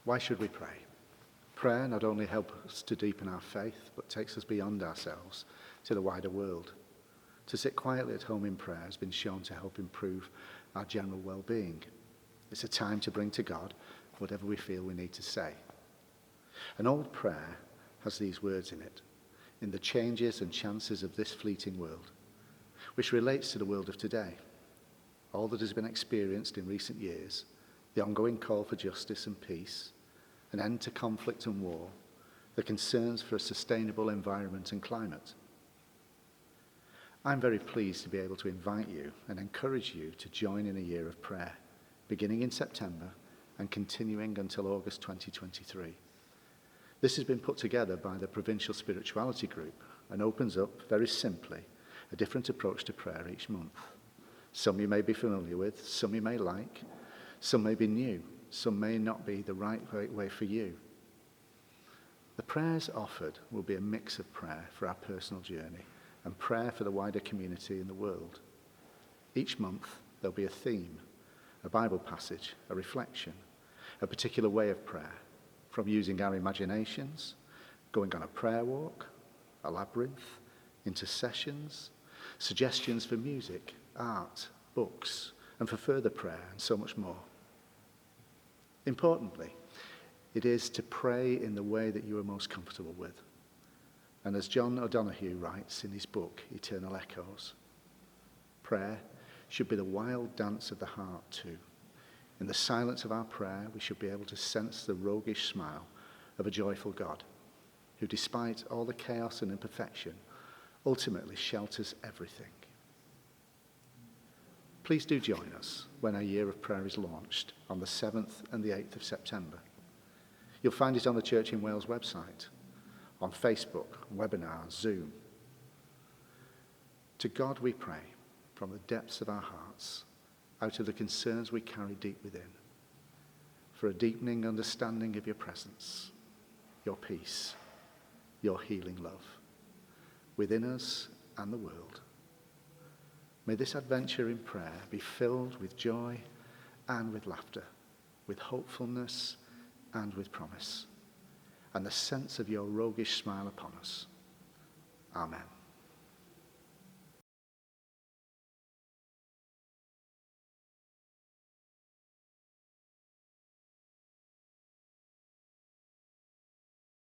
Why should we pray? Prayer not only helps us to deepen our faith, but takes us beyond ourselves to the wider world. To sit quietly at home in prayer has been shown to help improve our general well-being. It's a time to bring to God whatever we feel we need to say. An old prayer has these words in it: "In the changes and chances of this fleeting world," which relates to the world of today. All that has been experienced in recent years, the ongoing call for justice and peace, an end to conflict and war, the concerns for a sustainable environment and climate. I'm very pleased to be able to invite you and encourage you to join in a year of prayer, beginning in September and continuing until August 2023. This has been put together by the Provincial Spirituality Group and opens up, very simply, a different approach to prayer each month. Some you may be familiar with, some you may like, some may be new, some may not be the right way for you. The prayers offered will be a mix of prayer for our personal journey and prayer for the wider community in the world. Each month there'll be a theme, a Bible passage, a reflection, a particular way of prayer, from using our imaginations, going on a prayer walk, a labyrinth, intercessions, suggestions for music, art, books, and for further prayer, and so much more. Importantly, it is to pray in the way that you are most comfortable with. And as John O'Donoghue writes in his book, Eternal Echoes, prayer should be the wild dance of the heart too. In the silence of our prayer, we should be able to sense the roguish smile of a joyful God, who, despite all the chaos and imperfection, ultimately shelters everything. Please do join us when our year of prayer is launched on the 7th and the 8th of September. You'll find it on the Church in Wales website, on Facebook, webinars, Zoom. To God we pray from the depths of our hearts, out of the concerns we carry deep within, for a deepening understanding of your presence, your peace, your healing love, within us and the world. May this adventure in prayer be filled with joy and with laughter, with hopefulness and with promise, and the sense of your roguish smile upon us. Amen.